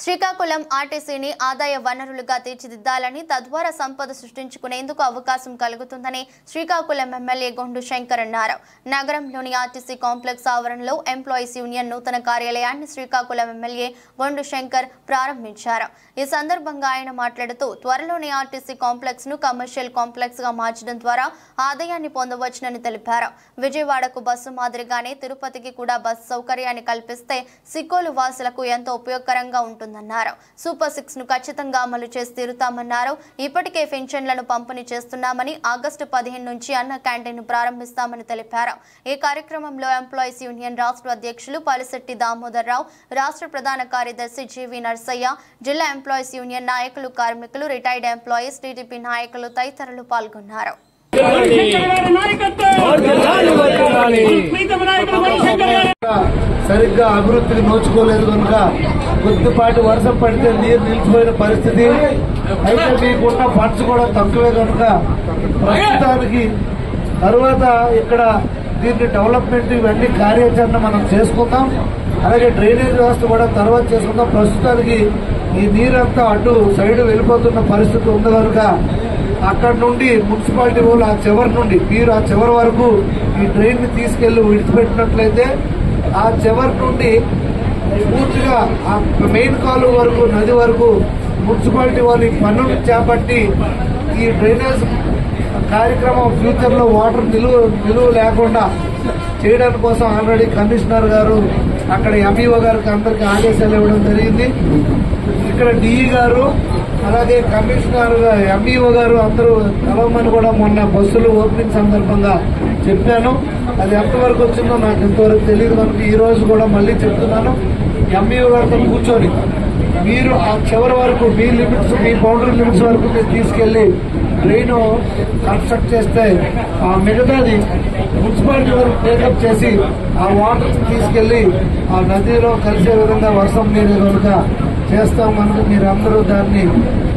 శ్రీకాకుళం ఆర్టీసీని ఆదాయ వనరులుగా తీర్చిదిద్దాలని తద్వారా సంపద సృష్టించుకునేందుకు అవకాశం కలుగుతుందని శ్రీకాకుళం ఎమ్మెల్యే గొండు శంకర్ అన్నారు. నగరంలోని ఆర్టీసీ కాంప్లెక్స్ ఆవరణలో ఎంప్లాయీస్ యూనియన్ నూతన కార్యాలయాన్ని శ్రీకాకుళం ఎమ్మెల్యే గొండు శంకర్ ప్రారంభించారు. ఈ సందర్భంగా ఆయన మాట్లాడుతూ త్వరలోనే ఆర్టీసీ కాంప్లెక్స్ ను కమర్షియల్ కాంప్లెక్స్ గా మార్చడం ద్వారా ఆదాయాన్ని పొందవచ్చునని తెలిపారు. విజయవాడకు బస్సు మాదిరిగానే తిరుపతికి కూడా బస్సు సౌకర్యాన్ని కల్పిస్తే సిక్కోలు వాసులకు ఎంతో ఉపయోగకరంగా ఉంటుందన్నారు. సూపర్ 6 ను ఖచ్చితంగా అమలు చేసి తీరుతామన్నారు. ఇప్పటికే పెన్షన్లను పంపిణీ చేస్తున్నామని, ఆగస్టు 15 నుంచి అన్న క్యాంటీన్ ను ప్రారంభిస్తామని తెలిపారు. ఈ కార్యక్రమంలో ఎంప్లాయీస్ యూనియన్ రాష్ట్ర అధ్యక్షులు పలిశెట్టి దామోదర్ రావు, రాష్ట్ర ప్రధాన కార్యదర్శి జీవి నర్సయ్య, జిల్లా ఎంప్లాయీస్ యూనియన్ నాయకులు, కార్మికులు, రిటైర్డ్ ఎంప్లాయీస్, టీడీపీ నాయకులు తదితరులు పాల్గొన్నారు. సరిగ్గా అభివృద్ధికి నోచుకోలేదు కనుక కొద్దిపాటి వర్షం పడితే నీరు నిలిచిపోయిన పరిస్థితి. అయితే మీకున్న ఫండ్స్ కూడా తక్కువే కనుక ప్రస్తుతానికి తర్వాత ఇక్కడ దీన్ని డెవలప్మెంట్ ఇవన్నీ కార్యాచరణ మనం చేసుకుందాం. అలాగే డ్రైనేజ్ వ్యవస్థ కూడా తర్వాత చేసుకుందాం. ప్రస్తుతానికి ఈ నీరంతా అటు సైడ్ వెళ్ళిపోతున్న పరిస్థితి ఉంది కనుక అక్కడ నుండి మున్సిపాలిటీ వాళ్ళు ఆ చివరి నుండి మీరు ఆ చివరి వరకు ఈ డ్రైన్ ని తీసుకెళ్లి విడిచిపెట్టినట్లయితే ఆ చివరి నుండి పూర్తిగా ఆ మెయిన్ కాలువ వరకు నది వరకు మున్సిపాలిటీ వాళ్ళు ఈ పనులు చేపట్టి ఈ డ్రైనేజ్ కార్యక్రమం ఫ్యూచర్ లో వాటర్ నిలువ లేకుండా చేయడం కోసం ఆల్రెడీ కమిషనర్ గారు అక్కడ ఎంఈఓ గారికి అందరికి ఆదేశాలు ఇవ్వడం జరిగింది. ఇక్కడ డిఈ గారు అలాగే కమిషనర్ ఎంఈఓ గారు అందరూ కలవమని కూడా మొన్న బస్సులు ఓపెనింగ్ సందర్భంగా చెప్పాను. అది ఎంతవరకు వచ్చిందో నాకు ఇంతవరకు తెలియదు కనుక ఈ రోజు కూడా మళ్ళీ చెప్తున్నాను. ఎంఈఓ గారితో కూర్చొని మీరు ఆ చివరి వరకు మీ లిమిట్స్, మీ బౌండరీ లిమిట్స్ వరకు మీరు తీసుకెళ్లి డ్రైన్ కన్స్ట్రక్ట్ చేస్తే ఆ మిగతాది మున్సిపాలిటీ వరకు టేకప్ చేసి ఆ వాటర్ తీసుకెళ్లి ఆ నదిలో కలిసే విధంగా వర్షం నీరు కనుక చేస్తాం కనుక మీరు అందరూ దాన్ని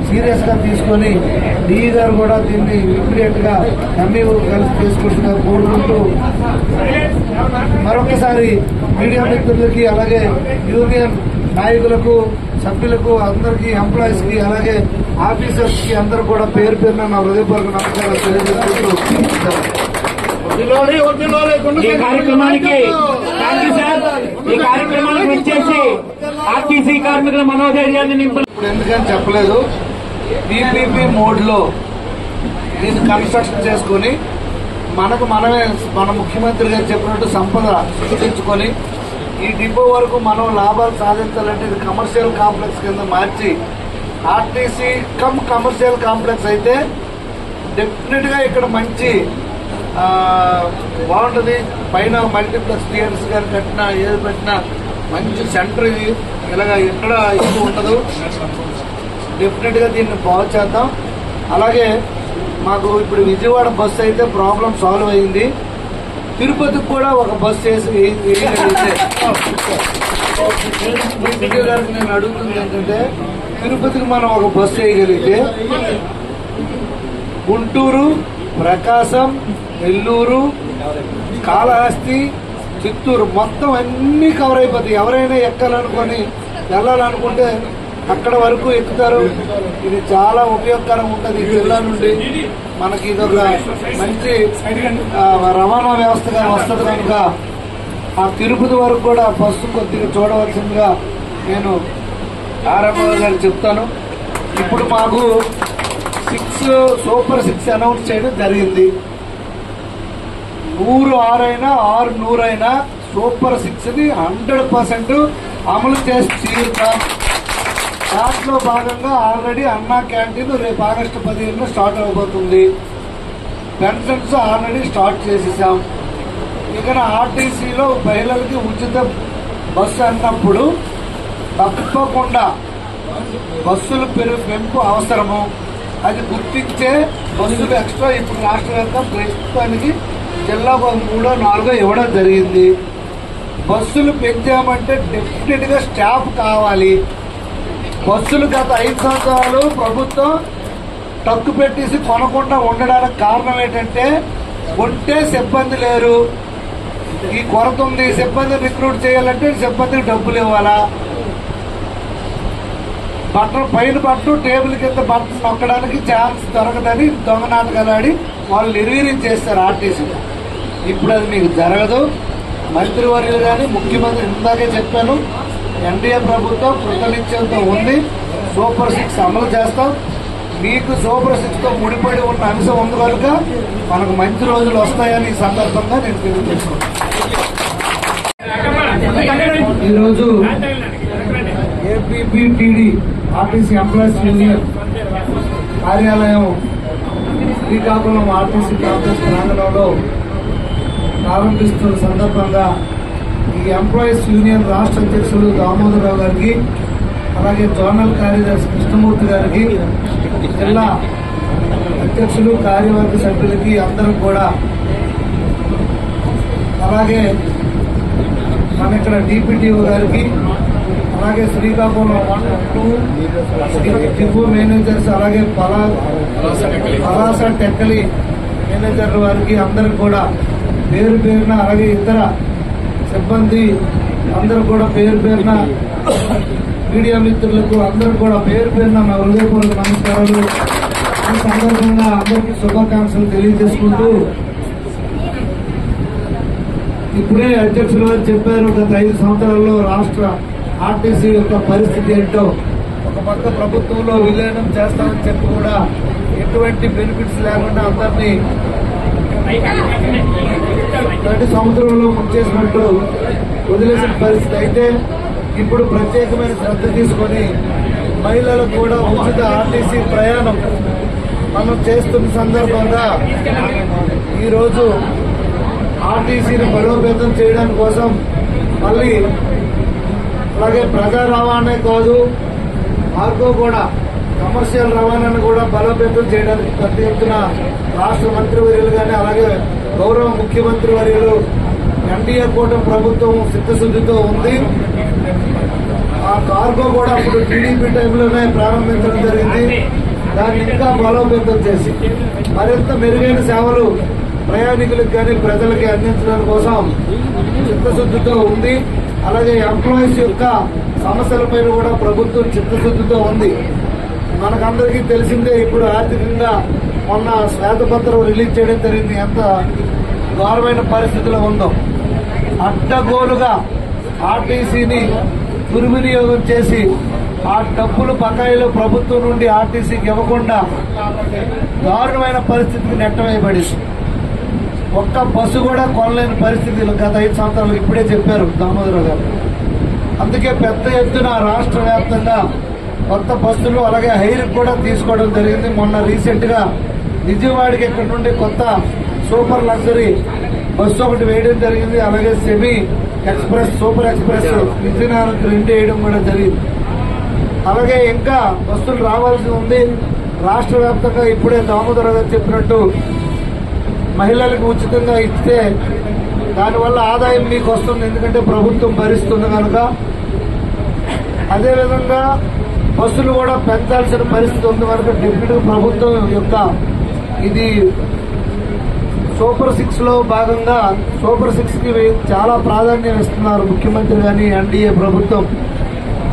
సీరియస్ గా తీసుకొని డిఈ గారు కూడా దీన్ని ఇమ్మీడియట్ గా ఎంఈఓ కలిసి తీసుకుంటున్నా కోరుకుంటూ మరొకసారి మీడియా మిత్రులకి అలాగే యూనియన్ నాయకులకు, సభ్యులకు, అందరికీ, ఎంప్లాయీస్ కి అలాగే ఆఫీసర్స్ కి అందరూ కూడా పేరు పేరున నా హృదయపూర్వక నమస్కారాలు తెలియజేసుకుంటూ ఈ కార్యక్రమానికి వచ్చేసి ఆర్టీసీ కార్మికుల మనోధైర్యాన్ని నింపలు ఇప్పుడు ఎందుకని చెప్పలేదు. పీపీపీ మోడ్ లో దీన్ని కన్స్ట్రక్షన్ చేసుకుని మనమే మన ముఖ్యమంత్రి గారు చెప్పినట్టు సంపద సృష్టించుకొని ఈ డిపో వరకు మనం లాభాలు సాధించాలంటే ఇది కమర్షియల్ కాంప్లెక్స్ కింద మార్చి ఆర్టీసీ కమర్షియల్ కాంప్లెక్స్ అయితే డెఫినెట్ గా ఇక్కడ మంచి బాగుంటుంది. పైన మల్టీప్లెక్స్ థియేటర్స్ గారు కట్టినా ఏది పెట్టినా మంచి సెంటర్ ఇది. ఇలాగా ఎక్కడ ఎక్కువ ఉండదు. డెఫినెట్ గా దీన్ని బాగు చేద్దాం. అలాగే మాకు ఇప్పుడు విజయవాడ బస్సు అయితే ప్రాబ్లం సాల్వ్ అయింది. తిరుపతికి కూడా ఒక బస్సు వేసి గారికి నేను అడుగుతుంది ఏంటంటే తిరుపతికి మనం ఒక బస్సు వేయగలిగితే గుంటూరు, ప్రకాశం, నెల్లూరు, కాళహస్తి, చిత్తూరు మొత్తం అన్ని కవర్ అయిపోతాయి. ఎవరైనా ఎక్కాలనుకొని వెళ్ళాలనుకుంటే అక్కడ వరకు ఎక్కుతారు. ఇది చాలా ఉపయోగకరంగా ఉంటుంది. ఈ జిల్లా నుండి మనకి ఇదొక మంచి రవాణా వ్యవస్థగా వస్తుంది కనుక ఆ తిరుపతి వరకు కూడా బస్సు కొద్దిగా చూడవలసిందిగా నేను ఆర్ఎంఓ గారికి చెప్తాను. ఇప్పుడు మాకు సూపర్ 6 అనౌన్స్ చేయడం జరిగింది. 100 6 100 సూపర్ 6 ని 100% అమలు చేసి తీరుతాం. దాంట్లో భాగంగా ఆల్రెడీ అన్నా క్యాంటీన్ రేపు ఆగస్టు 15 స్టార్ట్ అవబోతుంది. పెన్షన్స్ ఆల్రెడీ స్టార్ట్ చేసేసాం. ఇక ఆర్టీసీలో మహిళలకి ఉచిత బస్సు అన్నప్పుడు తప్పకుండా బస్సులు పెంపు అవసరము. అది గుర్తించే బస్సులు ఎక్స్ట్రా ఇప్పుడు రాష్ట్ర వ్యాప్తంగా ప్రస్తుతానికి జిల్లాకు 3 4 ఇవ్వడం జరిగింది. బస్సులు పెంచామంటే డెఫినెట్ గా స్టాఫ్ కావాలి. బస్సులు గత 5 సంవత్సరాలు ప్రభుత్వం టక్కు పెట్టేసి కొనకుండా ఉండడానికి కారణం ఏంటంటే కొంటే సిబ్బంది లేరు. ఈ కొరత ఉంది. సిబ్బందిని రిక్రూట్ చేయాలంటే సిబ్బందికి డబ్బులు ఇవ్వాలా. బట్టలు పైన పట్టు టేబుల్ కింద బట్టలు నొక్కడానికి ఛాన్స్ దొరకదని దొంగ నాటకాలు ఆడి వాళ్ళు నిర్వీర్యం ఆర్టీసీ. ఇప్పుడు అది మీకు జరగదు. మంత్రివర్యులు కానీ ముఖ్యమంత్రి ఇందాకే చెప్పాను, ఎన్డీఏ ప్రభుత్వం కృతనిశ్చయంతో ఉంది. సూపర్ 6 అమలు చేస్తాం. మీకు సూపర్ 6 తో ముడిపడి ఉన్న అంశం ఉంది కనుక మనకు మంచి రోజులు వస్తాయని ఈ సందర్భంగా నేను తెలియజేసుకుంటాను. ఈరోజు ఏపీపీటీడీ ఆర్టీసీ ఎంప్లాయీస్ యూనియన్ కార్యాలయం శ్రీకాకుళం ఆర్టీసీ కాంప్లెక్స్ ప్రాంగణంలో ప్రారంభిస్తున్న సందర్భంగా ఈ ఎంప్లాయీస్ యూనియన్ రాష్ట్ర అధ్యక్షులు దామోదరరావు గారికి, అలాగే జోనల్ కార్యదర్శి కృష్ణమూర్తి గారికి, జిల్లా అధ్యక్షులు కార్యవర్గ సభ్యులకి అందరూ కూడా, అలాగే మన ఇక్కడ డిపిటిఓ గారికి, అలాగే శ్రీకాకుళం 1, 2 డిపో మేనేజర్స్, అలాగే పలాస టెక్కలి మేనేజర్ల వారికి అందరికి కూడా పేరు పేరున, అలాగే ఇతర సిబ్బంది అందరూ కూడా పేరు పేరున, మీడియా మిత్రులకు అందరూ కూడా పేరు పేరున నా హృదయపూర్వక నమస్కారాలు. ఈ సందర్భంగా అందరికీ శుభాకాంక్షలు తెలియజేసుకుంటూ, ఇప్పుడే అధ్యక్షులు గారు చెప్పారు, గత 5 సంవత్సరాల్లో రాష్ట్ర ఆర్టీసీ యొక్క పరిస్థితి ఏంటో. ఒక పక్క ప్రభుత్వంలో విలీనం చేస్తామని చెప్పి కూడా ఎటువంటి బెనిఫిట్స్ లేకుండా అందరినీ 20 సంవత్సరంలో ముంచేసినట్టు వదిలేసిన పరిస్థితి. అయితే ఇప్పుడు ప్రత్యేకమైన శ్రద్ధ తీసుకొని మహిళలకు కూడా ఉచిత ఆర్టీసీ ప్రయాణం మనం చేస్తున్న సందర్భంగా ఈరోజు ఆర్టీసీని బలోపేతం చేయడం కోసం మళ్ళీ, అలాగే ప్రజా రవాణా కాదు, మార్గో కూడా కమర్షియల్ రవాణాను కూడా బలోపేతం చేయడానికి పెద్ద ఎత్తున రాష్ట్ర మంత్రివర్యులు కానీ, అలాగే గౌరవ ముఖ్యమంత్రి వర్యులు ఎన్డీఏ కూటమి ప్రభుత్వం చిత్తశుద్ధితో ఉంది. ఆ కార్గో కూడా అప్పుడు టీడీపీ టైంలోనే ప్రారంభించడం జరిగింది. దాన్ని ఇంకా బలోపేతం చేసి మరింత మెరుగైన సేవలు ప్రయాణికులకు కానీ ప్రజలకి అందించడం కోసం చిత్తశుద్ధితో ఉంది. అలాగే ఎంప్లాయీస్ యొక్క సమస్యలపైన కూడా ప్రభుత్వం చిత్తశుద్ధితో ఉంది. మనకందరికీ తెలిసిందే, ఇప్పుడు ఆర్థికంగా మొన్న శ్వేతపత్రం రిలీజ్ చేయడం జరిగింది. ఎంత ఘోరమైన పరిస్థితిలో ఉందో. అడ్డగోలుగా ఆర్టీసీని దుర్వినియోగం చేసి ఆ డబ్బులు బకాయిలు ప్రభుత్వం నుండి ఆర్టీసీకి ఇవ్వకుండా దారుణమైన పరిస్థితికి నెట్టవేయబడింది. ఒక్క బస్సు కూడా కొనలేని పరిస్థితులు గత 5 సంవత్సరాలు ఇప్పుడే చెప్పారు దామోదరరావు గారు. అందుకే పెద్ద ఎత్తున రాష్ట్ర వ్యాప్తంగా కొత్త బస్సులు, అలాగే హైర్ కూడా తీసుకోవడం జరిగింది. మొన్న రీసెంట్ గా విజయవాడకి ఇక్కడ నుండి కొత్త సూపర్ లగ్జరీ బస్సు ఒకటి వేయడం జరిగింది. అలాగే semi express, super express Vizianagaram 2 వేయడం కూడా జరిగింది. అలాగే ఇంకా బస్సులు రావాల్సి ఉంది. రాష్ట్ర వ్యాప్తంగా ఇప్పుడే దామోదరరావు గారు చెప్పినట్టు మహిళలకు ఉచితంగా ఇస్తే దానివల్ల ఆదాయం మీకు వస్తుంది, ఎందుకంటే ప్రభుత్వం భరిస్తుంది కనుక. అదేవిధంగా బస్సులు కూడా పెంచాల్సిన పరిస్థితి ఉంది కనుక డిప్యూటీ ప్రభుత్వం యొక్క ఇది సూపర్ 6 లో భాగంగా సూపర్ 6 కి చాలా ప్రాధాన్యం ఇస్తున్నారు ముఖ్యమంత్రి కానీ, ఎన్డీఏ ప్రభుత్వం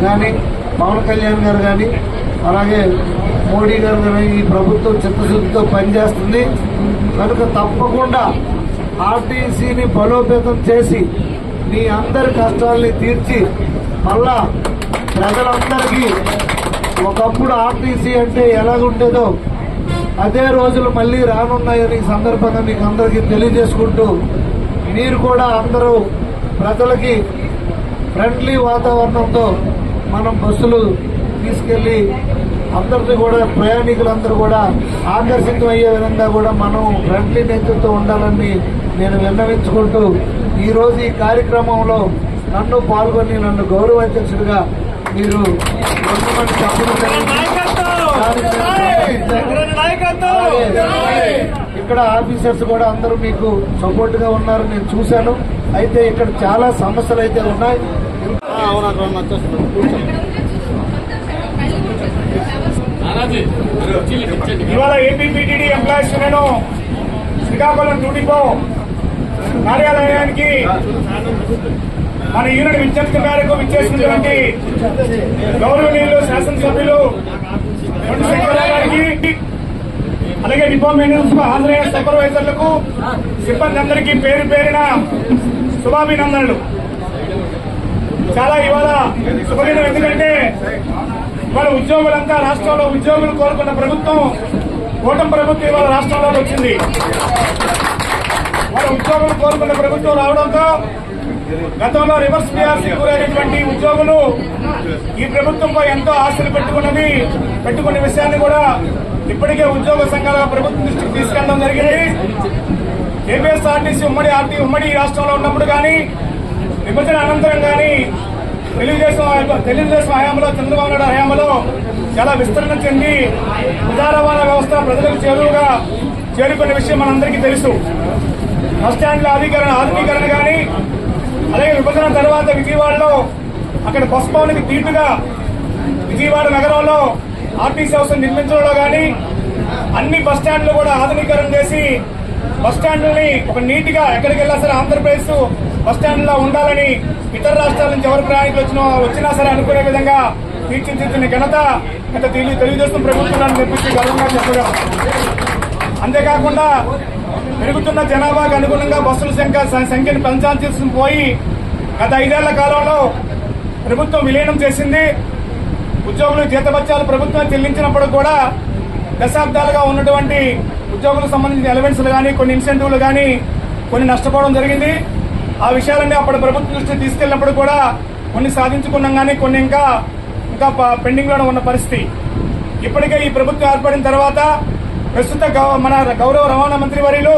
కానీ, పవన్ కళ్యాణ్ గారు కానీ, అలాగే మోడీ గారు కానీ. ఈ ప్రభుత్వం చిత్తశుద్ధితో పనిచేస్తుంది కనుక తప్పకుండా ఆర్టీసీని బలోపేతం చేసి మీ అందరి కష్టాలని తీర్చి మళ్ళా ప్రజలందరికీ ఒకప్పుడు ఆర్టీసీ అంటే ఎలాగుండేదో అదే రోజులు మళ్లీ రానున్నాయని ఈ సందర్భంగా మీకు అందరికీ తెలియజేసుకుంటూ, మీరు కూడా అందరూ ప్రజలకి ఫ్రెండ్లీ వాతావరణంతో మనం బస్సులు తీసుకెళ్లి అందరినీ కూడా, ప్రయాణికులందరూ కూడా ఆకర్షితమయ్యే విధంగా కూడా మనం ఫ్రెండ్లీ నేతృత్వం ఉండాలని నేను విన్నవించుకుంటూ, ఈ రోజు ఈ కార్యక్రమంలో నన్ను పాల్గొని నన్ను గౌరవ అధ్యక్షుడిగా మీరు ఇక్కడ ఆఫీసర్స్ కూడా అందరూ మీకు సపోర్ట్ గా ఉన్నారు, నేను చూశాను. అయితే ఇక్కడ చాలా సమస్యలు అయితే ఉన్నాయి. ఇవాళ APPTD employees union Srikakulam 2 depot కార్యాలయానికి మన యూనియన్ విజ్ఞప్తి మేరకు విచ్చేసినటువంటి గౌరవనీయులు శాసనసభ్యులు కొండ శంకరరావు గారికి, అలాగే డిపో మెయింటెనెన్స్ కు హాజరైన సూపర్వైజర్లకు, సిబ్బంది అందరికీ పేరు పేరిన శుభాభినందనలు. చాలా ఇవాళ శుభదినం. ఎందుకంటే ఇవాళ ఉద్యోగులంతా రాష్ట్రంలో ఉద్యోగులు కోరుకున్న ప్రభుత్వం, కూటమి ప్రభుత్వం ఇవాళ రాష్ట్రంలోకి వచ్చింది. వాళ్ళ ఉద్యోగులు కోరుకున్న ప్రభుత్వం రావడంతో గతంలో రివర్స్ పీఆర్సీ గురైనటువంటి ఉద్యోగులు ఈ ప్రభుత్వంపై ఎంతో ఆశలు పెట్టుకున్న విషయాన్ని కూడా ఇప్పటికే ఉద్యోగ సంఘాల ప్రభుత్వం దృష్టికి తీసుకెళ్లడం జరిగింది. ఏపీఎస్ఆర్టీసీ ఉమ్మడి రాష్ట్రంలో ఉన్నప్పుడు కానీ, విభజన అనంతరం కానీ తెలుగుదేశం హయాంలో, చంద్రబాబు నాయుడు హయాంలో చాలా విస్తరణ చెంది ప్రజా రవాణా వ్యవస్థ ప్రజలకు చేరుకున్న విషయం మనందరికీ తెలుసు. బస్టాండ్ల ఆధునీకరణ కానీ, అలాగే విభజన తర్వాత విజయవాడలో అక్కడ బస్ భవన్కి తీటుగా విజయవాడ నగరంలో ఆర్టీసీ హౌస్ నిర్మించడంలో కానీ, అన్ని బస్టాండ్లు కూడా ఆధునీకరణ చేసి బస్టాండ్లని ఒక నీటిగా ఎక్కడికి వెళ్ళా సరే ఆంధ్రప్రదేశ్ బస్టాండ్లో ఉండాలని ఇతర రాష్ట్రాల నుంచి ఎవరు ప్రయాణికులు వచ్చినా సరే అనుకునే విధంగా తీర్చిదిద్దిన ఘనత గత తెలుగుదేశం ప్రభుత్వాన్ని నిర్మించి గర్వంగా చెప్పగలం. అంతేకాకుండా పెరుగుతున్న జనాభాకు అనుగుణంగా బస్సుల సంఖ్యను పెంచాల్సి పోయి గత 5 ఏళ్ల కాలంలో ప్రభుత్వం విలీనం చేసింది. ఉద్యోగులు జీతభత్యాలు ప్రభుత్వం చెల్లించినప్పుడు కూడా దశాబ్దాలుగా ఉన్నటువంటి ఉద్యోగులకు సంబంధించిన ఎలిమెంట్స్లు కానీ, కొన్ని ఇన్సెంటివ్లు కానీ కొన్ని నష్టపోవడం జరిగింది. ఆ విషయాలన్నీ అప్పుడు ప్రభుత్వం దృష్టికి తీసుకెళ్లినప్పుడు కూడా కొన్ని సాధించుకున్నాం కానీ కొన్ని ఇంకా పెండింగ్ లోనే ఉన్న పరిస్థితి. ఇప్పటికే ఈ ప్రభుత్వం ఏర్పడిన తర్వాత ప్రస్తుత మన గౌరవ రవాణా మంత్రి వర్యులు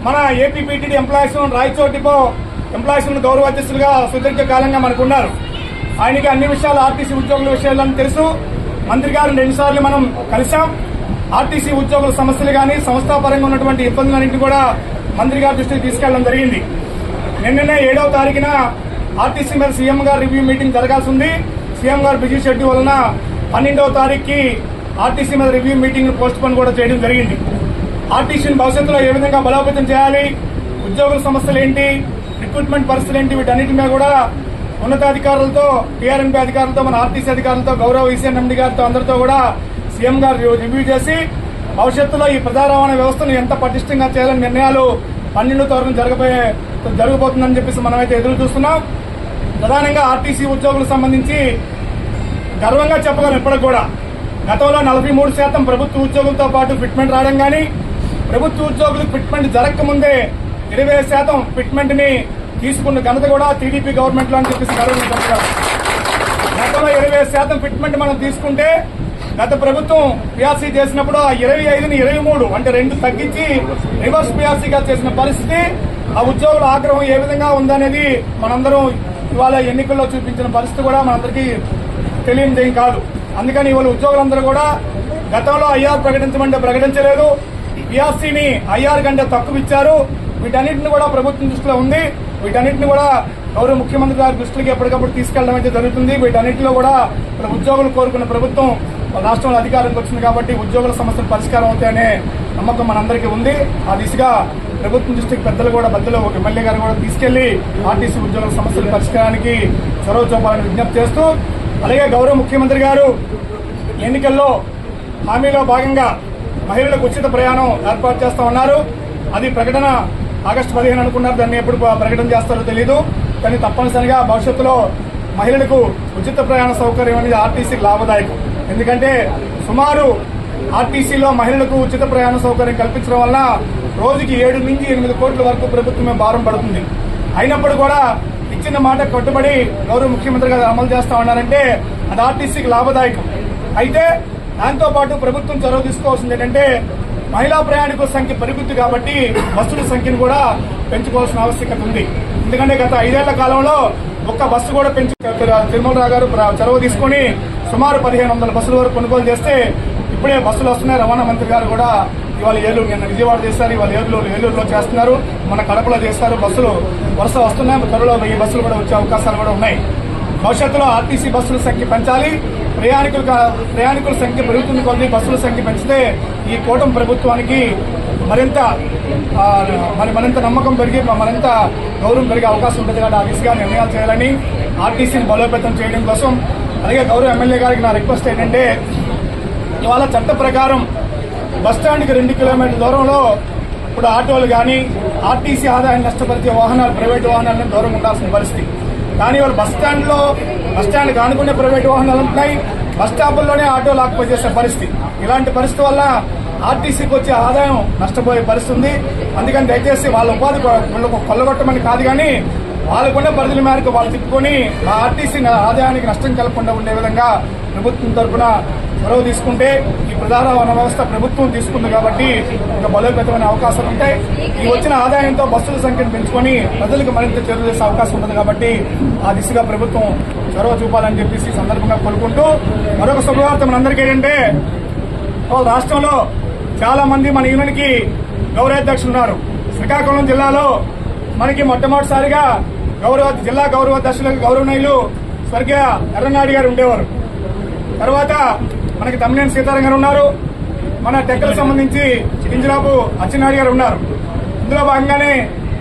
మన APPTD employees Rayachoti depot employees గౌరవ అధ్యక్షులుగా సుదీర్ఘ కాలంగా మనకున్నారు. ఆయనకి అన్ని విషయాలు ఆర్టీసీ ఉద్యోగుల విషయాలని తెలుసు. మంత్రి గారు 2 సార్లు మనం కలిశాం. ఆర్టీసీ ఉద్యోగుల సమస్యలు కానీ, సంస్థాపరంగా ఉన్నటువంటి ఇబ్బందులన్నింటినీ కూడా మంత్రి గారి దృష్టికి తీసుకెళ్లడం జరిగింది. నిన్ననే 7వ తారీఖున ఆర్టీసీ మీద సీఎం గారు రివ్యూ మీటింగ్ జరగాల్సి ఉంది. సీఎం గారు బిజీ షెడ్యూల్ వలన 12వ తారీఖుకి ఆర్టీసీ మీద రివ్యూ మీటింగ్ పోస్ట్ పోన్ కూడా చేయడం జరిగింది. ఆర్టీసీని భవిష్యత్తులో ఏ విధంగా బలోపేతం చేయాలి, ఉద్యోగుల సమస్యలు ఏంటి, రిక్రూట్మెంట్ పరిస్థితులు ఏంటి, వీటన్నిటి మీద కూడా ఉన్నతాధికారులతో, టీఆర్ఎంపీ అధికారులతో, మన ఆర్టీసీ అధికారులతో, గౌరవ ఈసీఎండీ గారితో అందరితో కూడా సీఎం గారు రివ్యూ చేసి భవిష్యత్తులో ఈ ప్రజా రవాణా వ్యవస్థను ఎంత పటిష్టంగా చేయాలని నిర్ణయాలు 12వ తారీఖున జరగబోతుందని చెప్పేసి మనమైతే ఎదురు చూస్తున్నాం. ప్రధానంగా ఆర్టీసీ ఉద్యోగులకు సంబంధించి గర్వంగా చెప్పగలం. ఇప్పటికి కూడా గతంలో 43% ప్రభుత్వ ఉద్యోగులతో పాటు ఫిట్మెంట్ రావడం కానీ, ప్రభుత్వ ఉద్యోగులకు ఫిట్మెంట్ జరగకముందే 25% ఫిట్మెంట్ ని తీసుకున్న ఘనత కూడా టీడీపీ గవర్నమెంట్ లో అని చెప్పేసి గర్వంగా చెప్పగలం. గతంలో 25% ఫిట్మెంట్ మనం తీసుకుంటే గత ప్రభుత్వం పీఆర్సీ చేసినప్పుడు ఆ 25ని 23 అంటే 2 తగ్గించి రివర్స్ పీఆర్సీగా చేసిన పరిస్థితి. ఆ ఉద్యోగుల ఆగ్రహం ఏ విధంగా ఉందనేది మనందరం ఇవాళ ఎన్నికల్లో చూపించిన పరిస్థితి కూడా మనందరికీ తెలియనిదేం కాదు. అందుకని ఇవాళ ఉద్యోగులందరూ కూడా గతంలో ఐఆర్ ప్రకటించలేదు, పీఆర్సీని ఐఆర్ కంటే తక్కువ ఇచ్చారు. వీటన్నింటిని కూడా ప్రభుత్వం దృష్టిలో ఉంది. వీటన్నింటిని కూడా గౌరవ ముఖ్యమంత్రి గారి దృష్టికి ఎప్పటికప్పుడు తీసుకెళ్లడం అయితే జరుగుతుంది. వీటన్నింటిలో కూడా ఉద్యోగులు కోరుకున్న ప్రభుత్వం రాష్ట్రంలో అధికారంకి వచ్చింది కాబట్టి ఉద్యోగుల సమస్యలు పరిష్కారం అవుతాయనే నమ్మకం మనందరికీ ఉంది. ఆ దిశగా ప్రభుత్వం దృష్టికి పెద్దలు ఎమ్మెల్యే గారు కూడా తీసుకెళ్లి ఆర్టీసీ ఉద్యోగుల సమస్యల పరిష్కారానికి చొరవ చూపాలని విజ్ఞప్తి చేస్తూ, అలాగే గౌరవ ముఖ్యమంత్రి గారు ఎన్నికల్లో హామీలో భాగంగా మహిళలకు ఉచిత ప్రయాణం ఏర్పాటు చేస్తా ఉన్నారు. అది ప్రకటన ఆగస్టు 15 అనుకున్నారు. దాన్ని ఎప్పుడు ప్రకటన చేస్తారో తెలియదు. కానీ తప్పనిసరిగా భవిష్యత్తులో మహిళలకు ఉచిత ప్రయాణ సౌకర్యం అనేది ఆర్టీసీకి లాభదాయకం. ఎందుకంటే సుమారు ఆర్టీసీలో మహిళలకు ఉచిత ప్రయాణ సౌకర్యం కల్పించడం వల్ల రోజుకి 7 నుంచి 8 కోట్ల వరకు ప్రభుత్వమే భారం పడుతుంది. అయినప్పుడు కూడా ఇచ్చిన మాట కట్టుబడి గౌరవ ముఖ్యమంత్రి గారు అమలు చేస్తా ఉన్నారంటే అది ఆర్టీసీకి లాభదాయకం. అయితే దాంతో పాటు ప్రభుత్వం చొరవ తీసుకోవాల్సింది ఏంటంటే మహిళా ప్రయాణికుల సంఖ్య పెరుగుతుంది కాబట్టి బస్సుల సంఖ్యను కూడా పెంచుకోవాల్సిన ఆవశ్యకత ఉంది. ఎందుకంటే గత 5 ఏళ్ల కాలంలో ఒక్క బస్సు కూడా తిరుమలరావు గారు చొరవ తీసుకుని సుమారు 1500 బస్సుల వరకు కొనుగోలు చేస్తే ఇప్పుడే బస్సులు వస్తున్నాయి. రవాణా మంత్రి గారు కూడా ఇవాళ నిన్న విజయవాడ చేస్తారు, ఇవాళ ఏలూరులో చేస్తున్నారు, మన కడపలో చేస్తారు. బస్సులు వరుస వస్తున్నాయి. త్వరలో 1000 బస్సులు కూడా వచ్చే అవకాశాలు కూడా ఉన్నాయి. భవిష్యత్తులో ఆర్టీసీ బస్సుల సంఖ్య పెంచాలి. ప్రయాణికుల సంఖ్య పెరుగుతుంది కొద్ది బస్సుల సంఖ్య పెంచితే ఈ కూటమి ప్రభుత్వానికి మరింత నమ్మకం పెరిగి మరింత గౌరవం పెరిగే అవకాశం ఉంటుంది. కాబట్టి ఆ దిశగా నిర్ణయాలు చేయాలని, ఆర్టీసీని బలోపేతం చేయడం కోసం అలాగే గౌరవ ఎమ్మెల్యే గారికి నా రిక్వెస్ట్ ఏంటంటే ఇవాళ చట్ట ప్రకారం బస్టాండ్కి 2 కిలోమీటర్ల దూరంలో ఇప్పుడు ఆటోలు కానీ ఆర్టీసీ ఆదాయాన్ని నష్టపరిచే వాహనాలు ప్రైవేటు వాహనాలను దూరంగా ఉండాల్సిన పరిస్థితి. కానీ వాళ్ళు బస్టాండ్ కానుకునే ప్రైవేటు వాహనాలు ఉంటున్నాయి, బస్ స్టాపుల్లోనే ఆటోలు ఆక్యుపై చేసే పరిస్థితి. ఇలాంటి పరిస్థితి వల్ల ఆర్టీసీకి వచ్చే ఆదాయం నష్టపోయే పరిస్థితి ఉంది. అందుకని దయచేసి వాళ్ళ ఉపాధి కొల్లగొట్టమని కాదు, కానీ వాళ్ళకున్న పరిధుల మేరకు వాళ్ళు తిప్పుకొని మా ఆర్టీసీ ఆదాయానికి నష్టం కలగకుండా ఉండే విధంగా ప్రభుత్వం తరఫున చొరవ తీసుకుంటే ఈ ప్రధాన రవాణా వ్యవస్థ ప్రభుత్వం తీసుకుంది కాబట్టి ఇంకా బలోపేతమైన అవకాశాలు ఉంటాయి. ఈ వచ్చిన ఆదాయంతో బస్సుల సంఖ్యను పెంచుకొని ప్రజలకు మరింత చేరువ చేసే అవకాశం ఉంటుంది కాబట్టి ఆ దిశగా ప్రభుత్వం చొరవ చూపాలని చెప్పేసి సందర్భంగా కోరుకుంటూ మరొక శుభవార్త మనందరికీ ఏంటంటే రాష్ట్రంలో చాలా మంది మన యూనియన్కి గౌరవాధ్యక్షులు ఉన్నారు. శ్రీకాకుళం జిల్లాలో మనకి మొట్టమొదటిసారిగా జిల్లా గౌరవాధ్యక్షులకు గౌరవనీయులు స్వర్గీయ ఎర్రనాయుడు గారు ఉండేవారు. తర్వాత మనకి తమ్మినేని సీతారాం గారు ఉన్నారు. మన టెక్కలకు సంబంధించి ఇంజరాబు అచ్చెన్నాయుడు గారు ఉన్నారు. ఇందులో భాగంగానే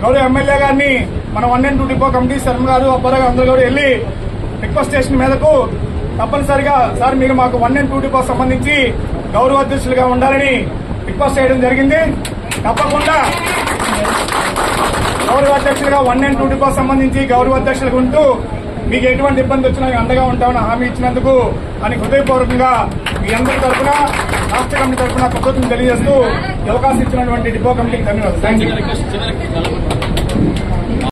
గౌరవ ఎమ్మెల్యే గారిని మన 1 and 2 డిపో కమిటీ శర్మ గారు అబ్బారావు అందరూ కూడా వెళ్లి రిక్వెస్ట్ చేసిన మీదకు తప్పనిసరిగా సార్ మీరు మాకు 1 and 2 డిపో సంబంధించి గౌరవాధ్యక్షులుగా ఉండాలని రిక్వెస్ట్ చేయడం జరిగింది. తప్పకుండా గౌరవాధ్యక్షులుగా 1 and 2 డిపో సంబంధించి గౌరవాధ్యక్షులుగా ఉంటూ మీకు ఎటువంటి ఇబ్బంది వచ్చినా అండగా ఉంటామని హామీ ఇచ్చినందుకు అని హృదయపూర్వకంగా మీ అందరి తరఫున రాష్ట్ర కమిటీ తరఫున కృతజ్ఞతలు తెలియజేస్తూ అవకాశం ఇచ్చినటువంటి డిపో కమిటీకి ధన్యవాదాలు. Thank you.